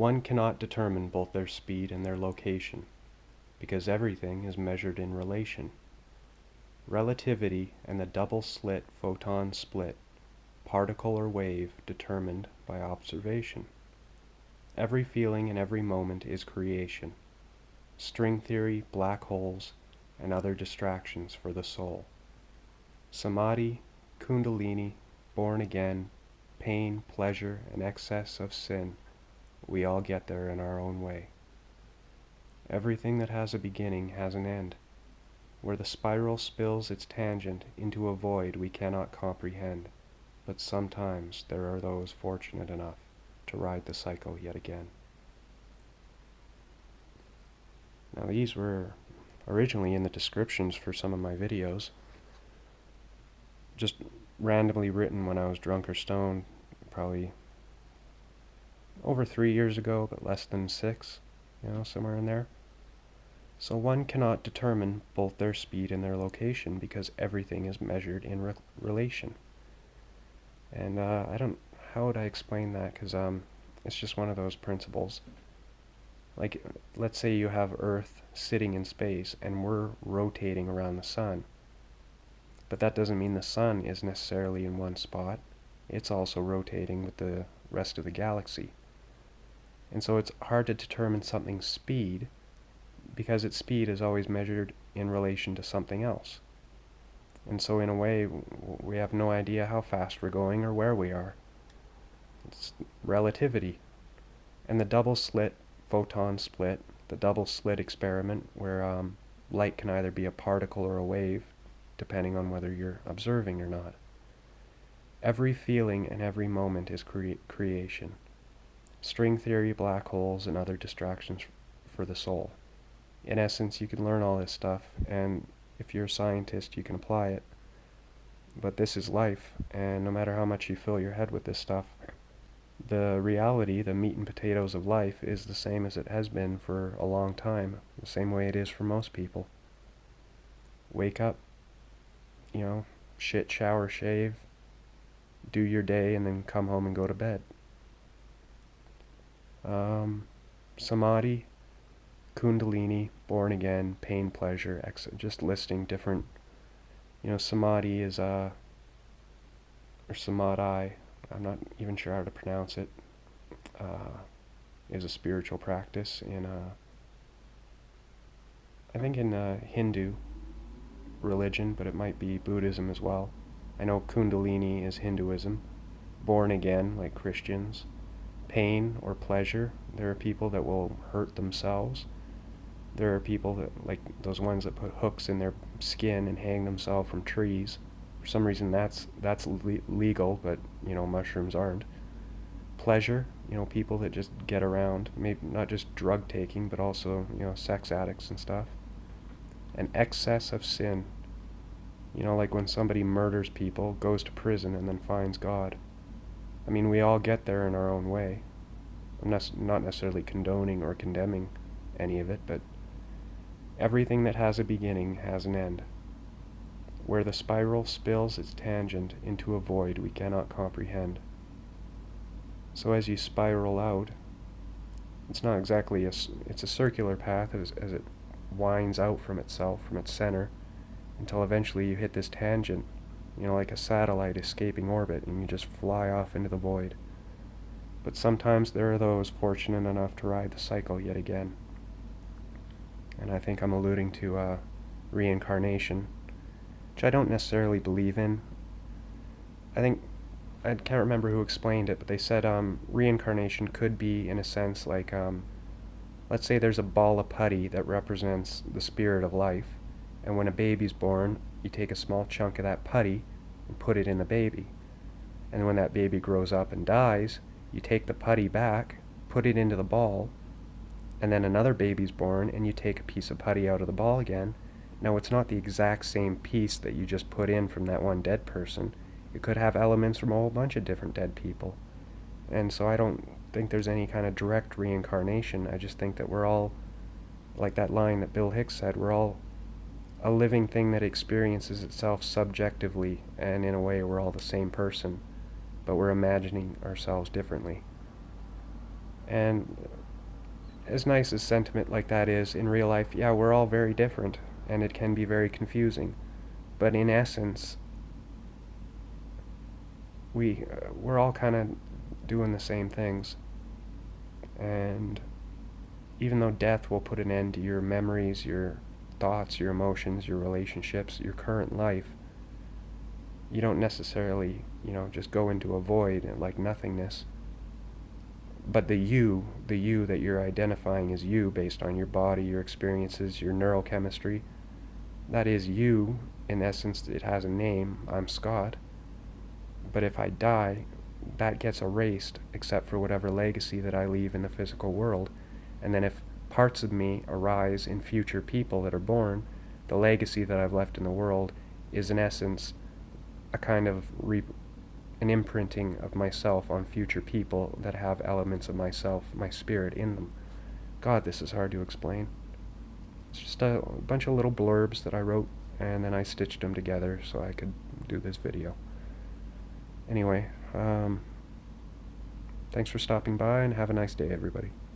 One cannot determine both their speed and their location, because everything is measured in relation. Relativity and the double-slit photon split, particle or wave determined by observation. Every feeling and every moment is creation. String theory, black holes, and other distractions for the soul. Samadhi, kundalini, born again, pain, pleasure, and excess of sin, we all get there in our own way. Everything that has a beginning has an end. Where the spiral spills its tangent into a void we cannot comprehend, but sometimes there are those fortunate enough to ride the cycle yet again. Now these were originally in the descriptions for some of my videos, just randomly written when I was drunk or stoned, probably over 3 years ago, but less than 6, somewhere in there. So one cannot determine both their speed and their location because everything is measured in relation. And how would I explain that? Because it's just one of those principles. Like, let's say you have Earth sitting in space and we're rotating around the sun. But that doesn't mean the sun is necessarily in one spot. It's also rotating with the rest of the galaxy. And so it's hard to determine something's speed because its speed is always measured in relation to something else. And so in a way, we have no idea how fast we're going or where we are. It's relativity. And the double-slit photon split, the double-slit experiment, where light can either be a particle or a wave, depending on whether you're observing or not. Every feeling and every moment is creation. String theory, black holes, and other distractions for the soul. In essence, you can learn all this stuff, and if you're a scientist, you can apply it. But this is life, and no matter how much you fill your head with this stuff, the reality, the meat and potatoes of life, is the same as it has been for a long time, the same way it is for most people. Wake up, shit, shower, shave, do your day, and then come home and go to bed. Samadhi, kundalini, born again, pain, pleasure, just listing different, samadhi is, or samadhi, I'm not even sure how to pronounce it, is a spiritual practice in, I think in Hindu religion, but it might be Buddhism as well. I know kundalini is Hinduism, born again, like Christians. Pain or pleasure, there are people that will hurt themselves. There are people that, like those ones that put hooks in their skin and hang themselves from trees. For some reason that's legal, but mushrooms aren't. Pleasure, people that just get around, maybe not just drug taking, but also sex addicts and stuff. And excess of sin, like when somebody murders people, goes to prison, and then finds God. I mean, we all get there in our own way. I'm not necessarily condoning or condemning any of it, but everything that has a beginning has an end. Where the spiral spills its tangent into a void we cannot comprehend. So as you spiral out, it's not exactly it's a circular path as it winds out from itself, from its center, until eventually you hit this tangent, like a satellite escaping orbit, and you just fly off into the void. But sometimes there are those fortunate enough to ride the cycle yet again. And I think I'm alluding to reincarnation, which I don't necessarily believe in. I can't remember who explained it, but they said reincarnation could be, in a sense, like, let's say there's a ball of putty that represents the spirit of life, and when a baby's born, you take a small chunk of that putty and put it in the baby. And when that baby grows up and dies, you take the putty back, put it into the ball, and then another baby's born, and you take a piece of putty out of the ball again. Now, it's not the exact same piece that you just put in from that one dead person. It could have elements from a whole bunch of different dead people. And so I don't think there's any kind of direct reincarnation. I just think that we're all, like that line that Bill Hicks said, we're all a living thing that experiences itself subjectively, and in a way we're all the same person, but we're imagining ourselves differently. And as nice as sentiment like that is, in real life, yeah, we're all very different, and it can be very confusing. But in essence, we're all kind of doing the same things. And even though death will put an end to your memories, your thoughts, your emotions, your relationships, your current life, you don't necessarily, just go into a void like nothingness. But the you that you're identifying as you based on your body, your experiences, your neurochemistry, that is you. In essence, it has a name. I'm Scott. But if I die, that gets erased except for whatever legacy that I leave in the physical world. And then if parts of me arise in future people that are born, the legacy that I've left in the world is in essence a kind of an imprinting of myself on future people that have elements of myself, my spirit, in them. God, this is hard to explain. It's just a bunch of little blurbs that I wrote, and then I stitched them together so I could do this video. Anyway, thanks for stopping by, and have a nice day, everybody.